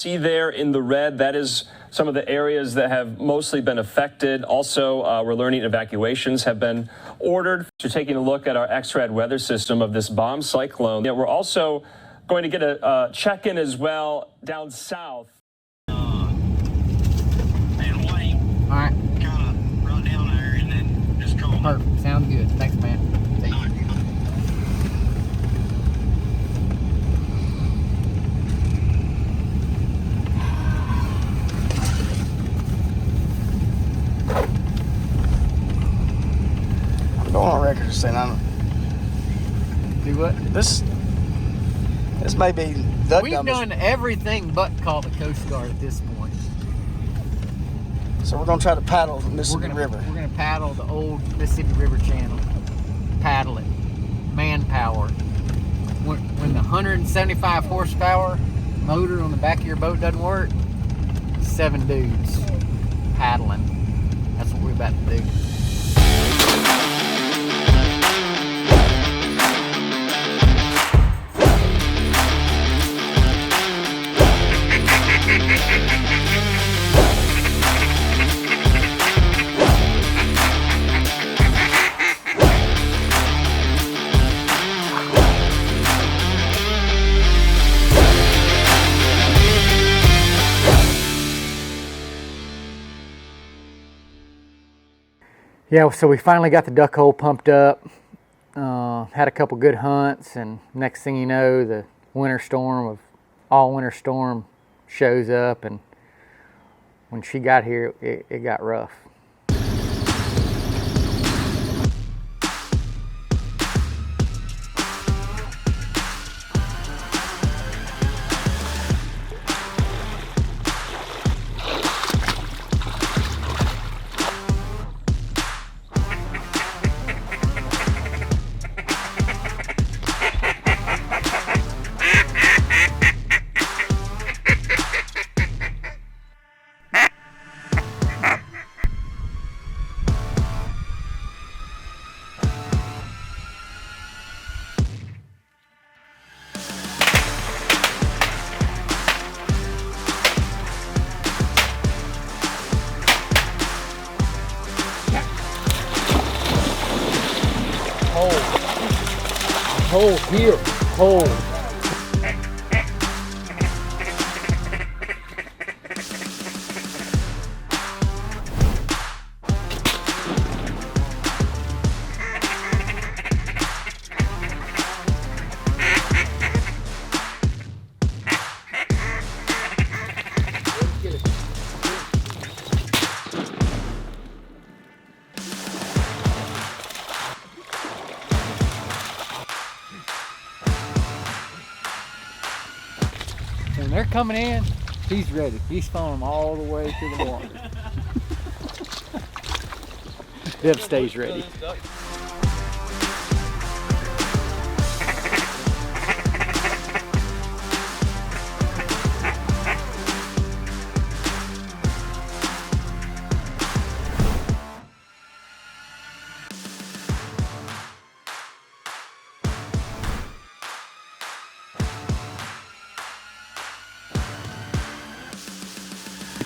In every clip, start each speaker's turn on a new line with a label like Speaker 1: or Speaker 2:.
Speaker 1: See there in the red, that is some of the areas that have mostly been affected. Also, we're learning evacuations have been ordered. So taking a look at our X-Rad weather system of this bomb cyclone. We're also going to get a check-in as well down south.
Speaker 2: And Wayne,
Speaker 3: all right,
Speaker 2: kind of run down there and then just call me.
Speaker 3: Perfect. Sounds good. Thanks, man. See you.
Speaker 2: All right.
Speaker 4: I'm going on record saying
Speaker 3: Do what?
Speaker 4: this may be the
Speaker 3: We've
Speaker 4: dumbest.
Speaker 3: done everything but call the Coast Guard at this point.
Speaker 4: So we're gonna try to paddle the Mississippi River.
Speaker 3: We're gonna paddle the old Mississippi River channel. Paddle it. Manpower. When the 175 horsepower motor on the back of your boat doesn't work, 7 dudes paddling. That's what we're about to do. Yeah, so we finally got the duck hole pumped up, had a couple good hunts, and next thing you know, the winter storm shows up, and when she got here, it got rough. Hole here, hole. When they're coming in, he's ready. He's throwing them all the way to the water. Deb stays ready.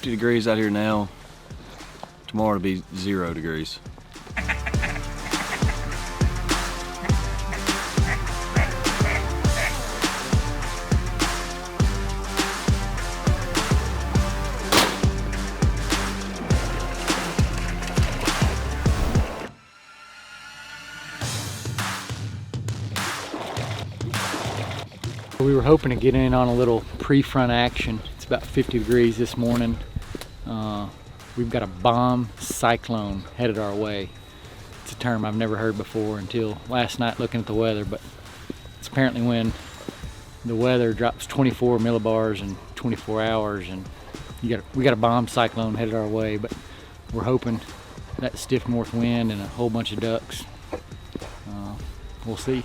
Speaker 5: Degrees out here now. Tomorrow it'll be 0 degrees.
Speaker 3: We were hoping to get in on a little pre-front action. It's about 50 degrees this morning. We've got a bomb cyclone headed our way. It's a term I've never heard before until last night looking at the weather, but it's apparently when the weather drops 24 millibars in 24 hours, and we got a bomb cyclone headed our way, but we're hoping that stiff north wind and a whole bunch of ducks. We'll see.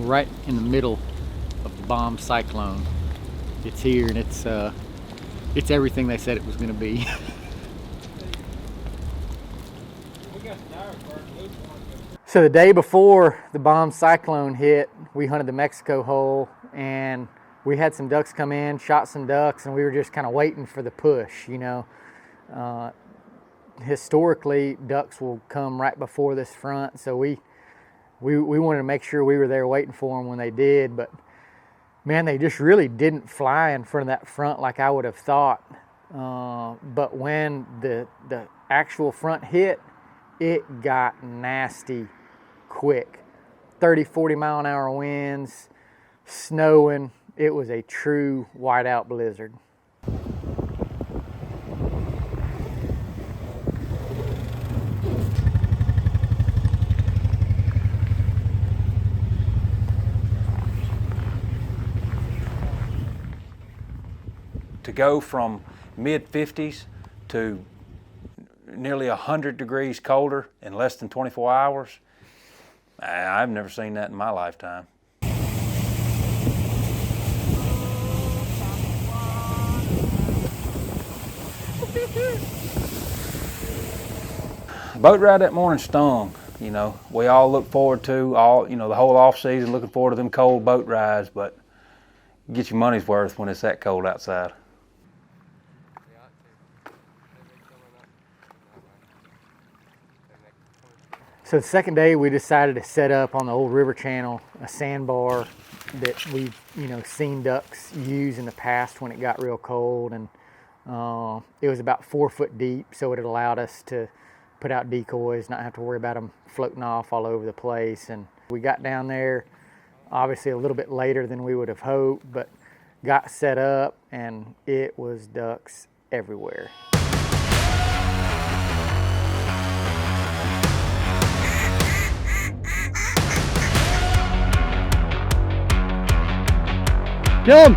Speaker 3: right in the middle of the bomb cyclone. It's here, and it's everything they said it was going to be. So the day before the bomb cyclone hit, we hunted the Mexico hole, and we had some ducks come in, shot some ducks, and we were just kind of waiting for the push, you know. Historically, ducks will come right before this front, so we wanted to make sure we were there waiting for them when they did, but man, they just really didn't fly in front of that front like I would have thought. But when the actual front hit, it got nasty quick. 30, 40 mile an hour winds, snowing. It was a true whiteout blizzard.
Speaker 6: To go from mid-50s to nearly 100 degrees colder in less than 24 hours, I've never seen that in my lifetime. Boat ride that morning stung. You know, we all look forward to the whole off season, looking forward to them cold boat rides, but you get your money's worth when it's that cold outside.
Speaker 3: So the second day, we decided to set up on the old river channel a sandbar that we've seen ducks use in the past when it got real cold, and it was about 4 foot deep, so it allowed us to put out decoys, not have to worry about them floating off all over the place. And we got down there obviously a little bit later than we would have hoped, but got set up, and it was ducks everywhere. Jump!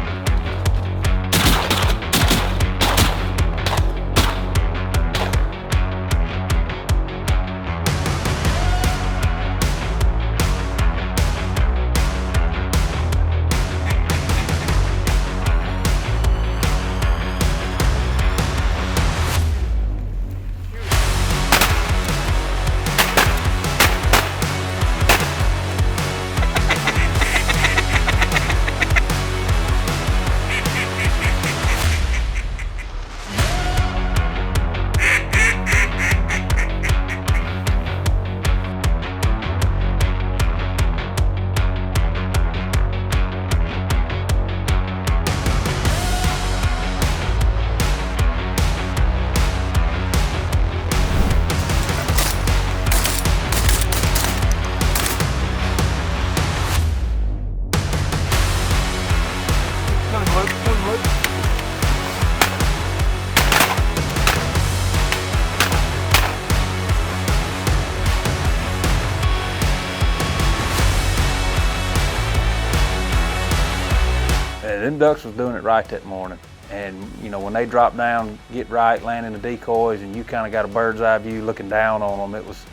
Speaker 6: Them ducks was doing it right that morning. And when they drop down, get right, land in the decoys, and you kind of got a bird's eye view looking down on them, it was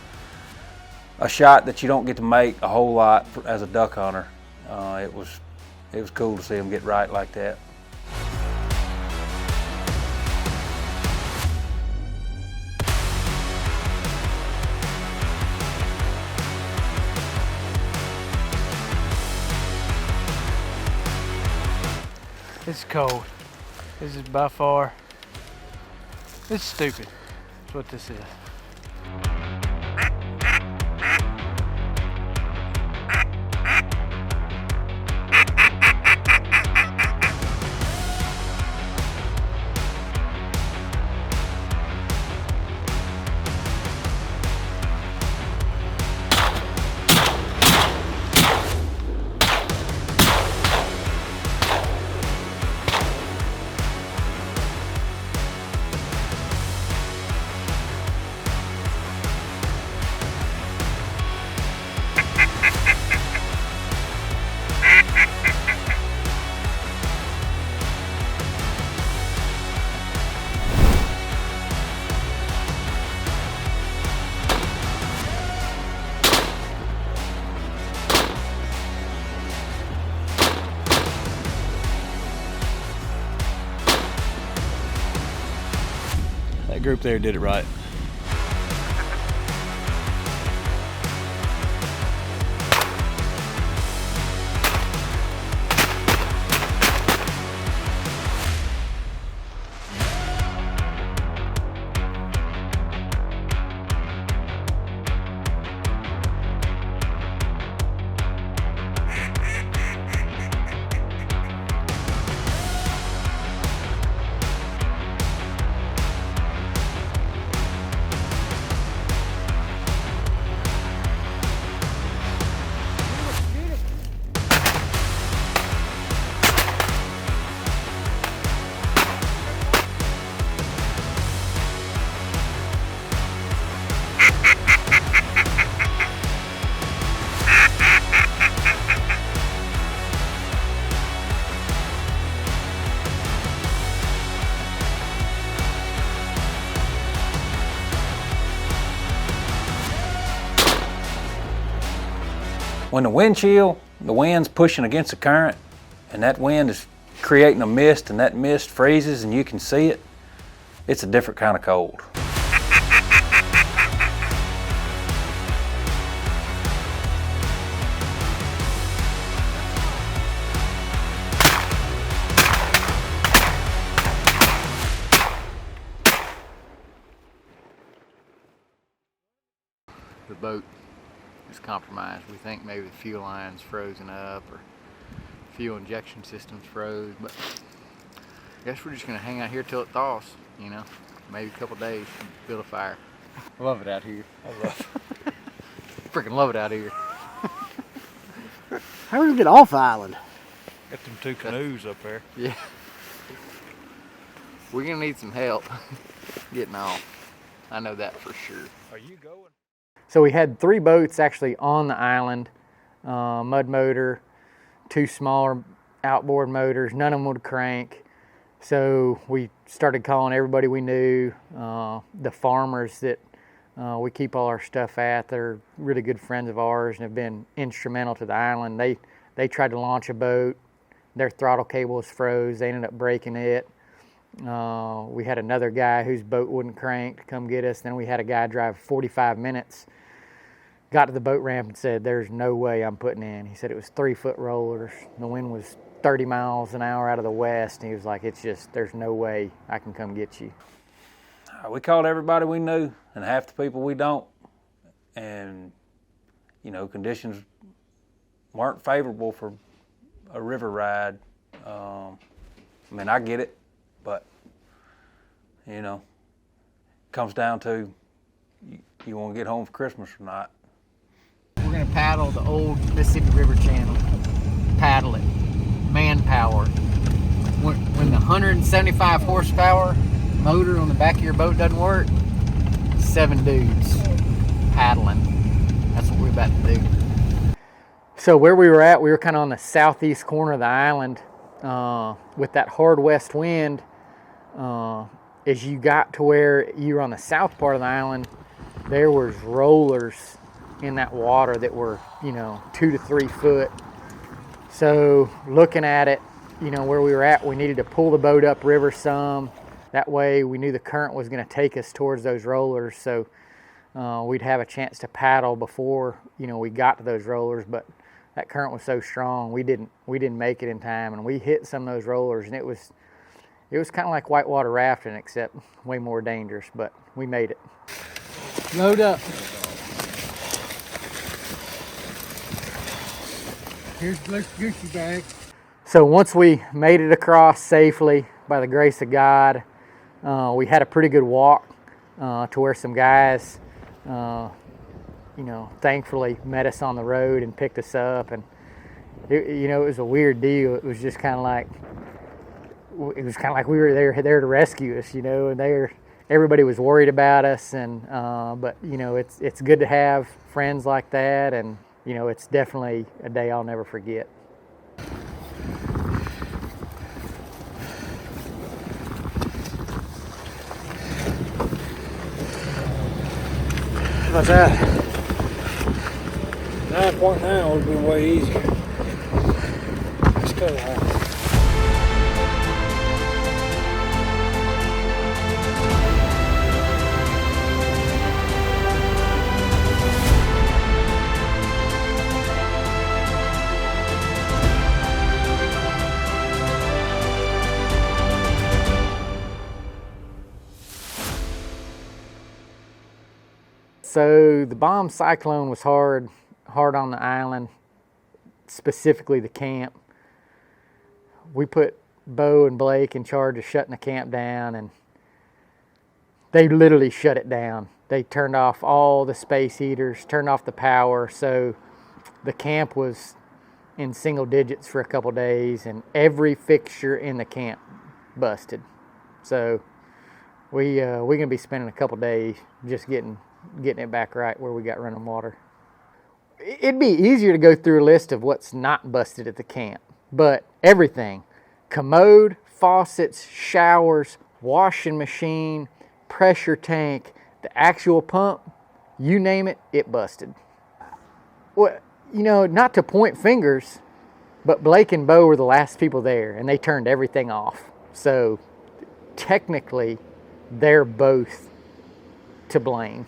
Speaker 6: a shot that you don't get to make a whole lot as a duck hunter. It was cool to see them get right like that.
Speaker 7: It's cold. This is by far, it's stupid. That's what this is.
Speaker 5: That group there did it right.
Speaker 6: When the wind chill, the wind's pushing against the current, and that wind is creating a mist, and that mist freezes and you can see it, it's a different kind of cold.
Speaker 3: The boat is compromised. We think maybe the fuel line's frozen up or fuel injection system's froze, but I guess we're just gonna hang out here till it thaws, you know, maybe a couple days, build a fire. I love it out here. I love it. Freaking love it out here.
Speaker 4: How are we gonna get off the island?
Speaker 5: Got them 2 canoes up there.
Speaker 3: Yeah. We're gonna need some help getting off. I know that for sure.
Speaker 5: Are you going?
Speaker 3: So we had 3 boats actually on the island, mud motor, 2 smaller outboard motors, none of them would crank. So we started calling everybody we knew, the farmers that we keep all our stuff at. They're really good friends of ours and have been instrumental to the island. They tried to launch a boat, their throttle cable was froze, they ended up breaking it. We had another guy whose boat wouldn't crank to come get us. Then we had a guy drive 45 minutes, got to the boat ramp and said, "There's no way I'm putting in." He said it was 3-foot rollers. The wind was 30 miles an hour out of the west. And he was like, "It's just, there's no way I can come get you."
Speaker 6: We called everybody we knew and half the people we don't. And, you know, conditions weren't favorable for a river ride. I mean, I get it, but, you know, it comes down to you want to get home for Christmas or not.
Speaker 3: We're gonna paddle the old Mississippi River channel, paddle it, manpower. When the 175 horsepower motor on the back of your boat doesn't work, 7 dudes paddling. That's what we're about to do. So where we were at, we were kind of on the southeast corner of the island with that hard west wind. As you got to where you were on the south part of the island, there was rollers in that water that were, you know, 2 to 3 foot. So looking at it, you know, where we were at, we needed to pull the boat upriver some. That way we knew the current was going to take us towards those rollers, so we'd have a chance to paddle before, you know, we got to those rollers. But that current was so strong, we didn't make it in time, and we hit some of those rollers, and it was kind of like whitewater rafting, except way more dangerous. But we made it. Load up. Here's Luke's Gucci bag. So once we made it across safely, by the grace of God, we had a pretty good walk to where some guys, you know, thankfully met us on the road and picked us up. And it was a weird deal. It was just kind of like we were there to rescue us, you know. And everybody was worried about us, and but you know, it's good to have friends like that, and you know, it's definitely a day I'll never forget.
Speaker 4: How's that? 9.9 would have been way easier. Let's go.
Speaker 3: So the bomb Cyclone was hard on the island, specifically the camp. We put Bo and Blake in charge of shutting the camp down, and they literally shut it down. They turned off all the space heaters, turned off the power, so the camp was in single digits for a couple days, and every fixture in the camp busted. So we're gonna be spending a couple days just getting it back right where we got running water. It'd be easier to go through a list of what's not busted at the camp, but everything: commode, faucets, showers, washing machine, pressure tank, the actual pump, you name it, it busted. Well, you know, not to point fingers, but Blake and Bo were the last people there, and they turned everything off. So technically, they're both to blame.